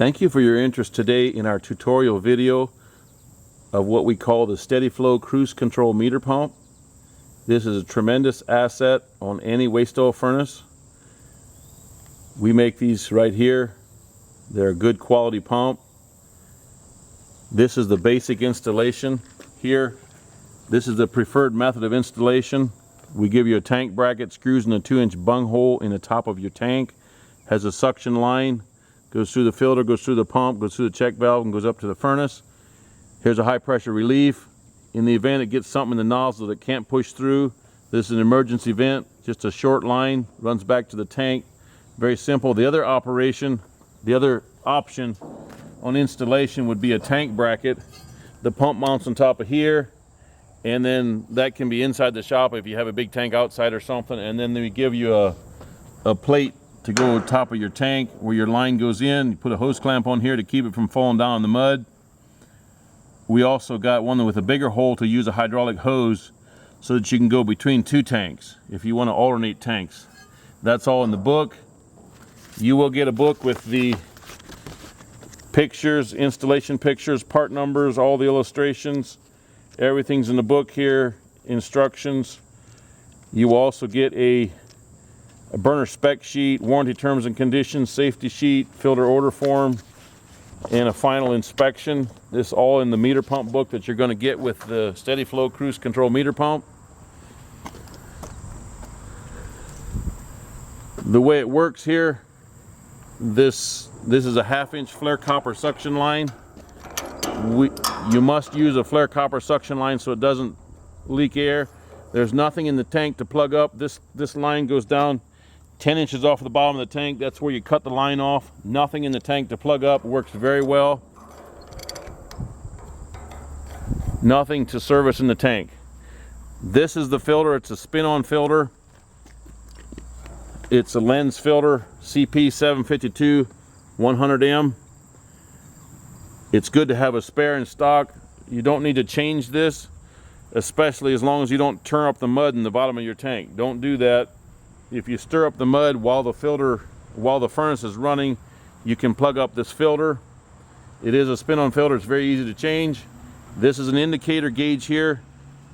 Thank you for your interest today in our tutorial video of what we call the Steady Flow Cruise Control Meter Pump. This is a tremendous asset on any waste oil furnace. We make these right here. They're a good quality pump. This is the basic installation here. This is the preferred method of installation. We give you a tank bracket, screws in a 2-inch bung hole in the top of your tank, has a suction line, goes through the filter, goes through the pump, goes through the check valve, and goes up to the furnace. Here's a high pressure relief. In the event it gets something in the nozzle that can't push through, this is an emergency vent, just a short line, runs back to the tank. Very simple. The other option on installation would be a tank bracket. The pump mounts on top of here, and then that can be inside the shop if you have a big tank outside or something, and then we give you a plate to go on top of your tank where your line goes in. You put a hose clamp on here to keep it from falling down in the mud. We also got one with a bigger hole to use a hydraulic hose so that you can go between two tanks if you want to alternate tanks. That's all in the book. You will get a book with the pictures, installation pictures, part numbers, all the illustrations. Everything's in the book here, instructions. You will also get a burner spec sheet, warranty terms and conditions, safety sheet, filter order form, and a final inspection. This all in the meter pump book that you're going to get with the Steady Flow Cruise Control Meter Pump. The way it works here, this is a 1/2-inch flare copper suction line. You must use a flare copper suction line so it doesn't leak air. There's nothing in the tank to plug up. This line goes down 10 inches off the bottom of the tank. That's where you cut the line off. Nothing in the tank to plug up. Works very well. Nothing to service in the tank. This is the filter. It's a spin-on filter. It's a lens filter, CP752 100M. It's good to have a spare in stock. You don't need to change this, especially as long as you don't turn up the mud in the bottom of your tank. Don't do that. If you stir up the mud while the furnace is running, you can plug up this filter. It is a spin-on filter. It's very easy to change. This is an indicator gauge here.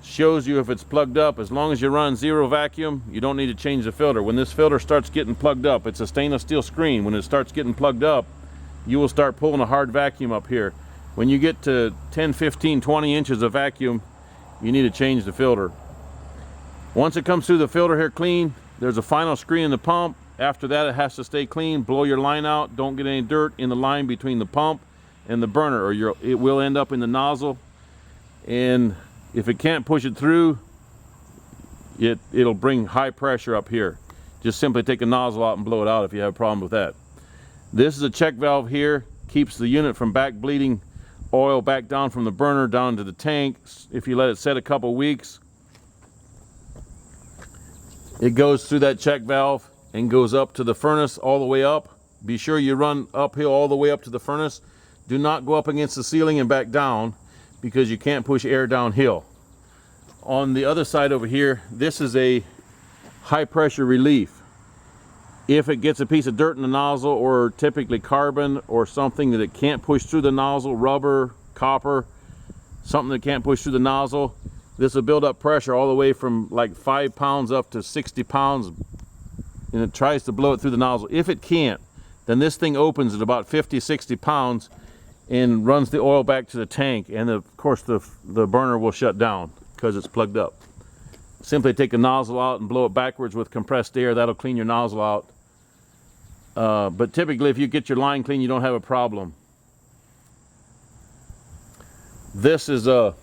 Shows you if it's plugged up. As long as you run 0 vacuum, you don't need to change the filter. When this filter starts getting plugged up, it's a stainless steel screen. When it starts getting plugged up, you will start pulling a hard vacuum up here. When you get to 10, 15, 20 inches of vacuum, you need to change the filter. Once it comes through the filter here clean, there's a final screen in the pump. After that, it has to stay clean. Blow your line out. Don't get any dirt in the line between the pump and the burner, or it will end up in the nozzle. And if it can't push it through, it'll bring high pressure up here. Just simply take a nozzle out and blow it out if you have a problem with that. This is a check valve here. Keeps the unit from back bleeding oil back down from the burner down to the tank. If you let it set a couple weeks, it goes through that check valve and goes up to the furnace all the way up. Be sure you run uphill all the way up to the furnace. Do not go up against the ceiling and back down, because you can't push air downhill. On the other side over here, this is a high pressure relief. If it gets a piece of dirt in the nozzle, or typically carbon or something that it can't push through the nozzle, rubber, copper, something that can't push through the nozzle, this will build up pressure all the way from like 5 pounds up to 60 pounds, and it tries to blow it through the nozzle. If it can't, then this thing opens at about 50, 60 pounds and runs the oil back to the tank, and of course the burner will shut down because it's plugged up. Simply take the nozzle out and blow it backwards with compressed air. That'll clean your nozzle out. But typically if you get your line clean, you don't have a problem. This is a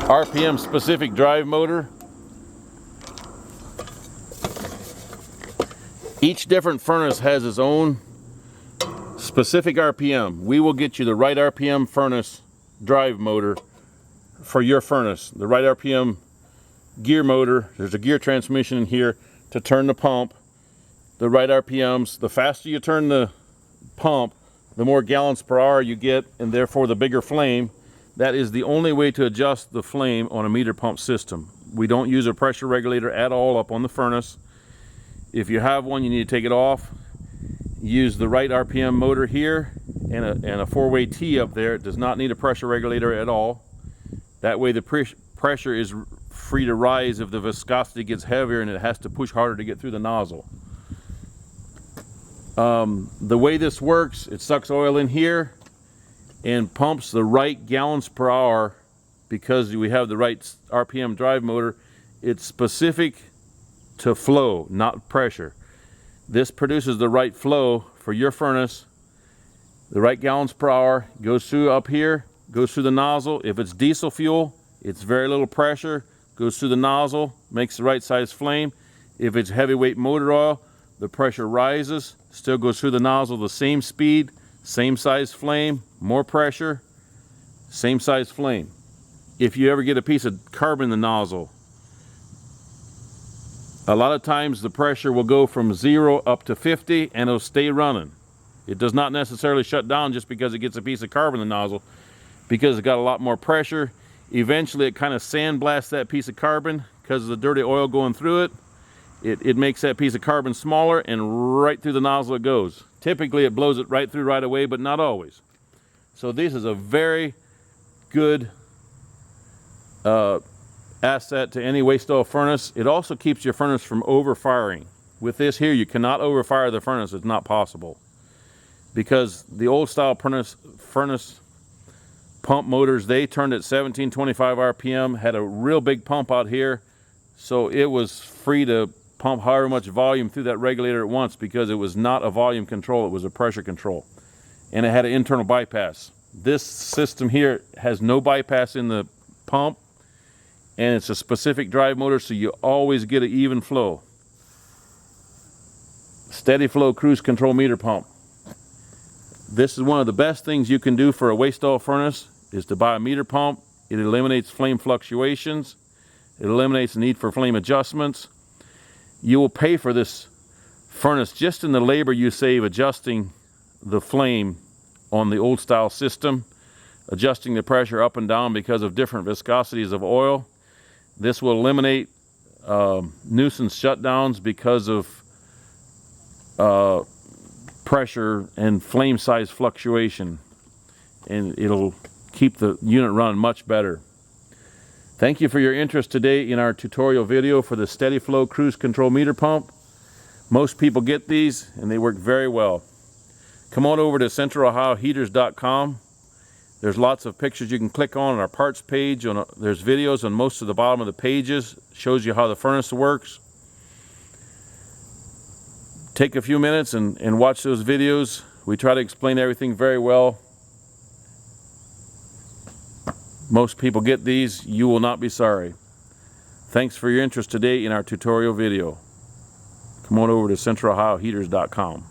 RPM specific drive motor. Each different furnace has its own specific RPM. We will get you the right RPM furnace drive motor for your furnace. The right RPM gear motor. There's a gear transmission in here to turn the pump. The right RPMs. The faster you turn the pump, the more gallons per hour you get, and therefore the bigger flame. That is the only way to adjust the flame on a meter pump system. We don't use a pressure regulator at all up on the furnace. If you have one, you need to take it off. use the right RPM motor here and a four-way T up there. It does not need a pressure regulator at all. That way the pressure is free to rise if the viscosity gets heavier and it has to push harder to get through the nozzle. The way this works, it sucks oil in here and pumps the right gallons per hour. Because we have the right RPM drive motor, it's specific to flow, not pressure. This produces the right flow for your furnace. The right gallons per hour goes through up here, goes through the nozzle. If it's diesel fuel, it's very little pressure, goes through the nozzle, makes the right size flame. If it's heavyweight motor oil, the pressure rises, still goes through the nozzle the same speed, same size flame, more pressure, same size flame. If you ever get a piece of carbon in the nozzle, a lot of times the pressure will go from 0 up to 50 and it'll stay running. It does not necessarily shut down just because it gets a piece of carbon in the nozzle, because it got a lot more pressure. Eventually it kind of sandblasts that piece of carbon because of the dirty oil going through it. It makes that piece of carbon smaller and right through the nozzle it goes. Typically it blows it right through right away, but not always. So this is a very good asset to any waste oil furnace. It also keeps your furnace from overfiring. With this here, you cannot overfire the furnace. It's not possible, because the old style furnace pump motors, they turned at 1725 RPM, had a real big pump out here, so it was free to pump however much volume through that regulator at once, because it was not a volume control, it was a pressure control, and it had an internal bypass. This system here has no bypass in the pump, and it's a specific drive motor, so you always get an even flow. Steady flow cruise control meter pump. This is one of the best things you can do for a waste oil furnace, is to buy a meter pump. It eliminates flame fluctuations. It eliminates the need for flame adjustments. You will pay for this furnace just in the labor you save adjusting the flame on the old style system, adjusting the pressure up and down because of different viscosities of oil. This will eliminate nuisance shutdowns because of pressure and flame size fluctuation, and it'll keep the unit running much better. Thank you for your interest today in our tutorial video for the Steady Flow Cruise Control Meter Pump. Most people get these and they work very well. Come on over to CentralOhioHeaters.com. There's lots of pictures you can click on our parts page. There's videos on most of the bottom of the pages. Shows you how the furnace works. Take a few minutes and watch those videos. We try to explain everything very well. Most people get these. You will not be sorry. Thanks for your interest today in our tutorial video. Come on over to CentralOhioHeaters.com.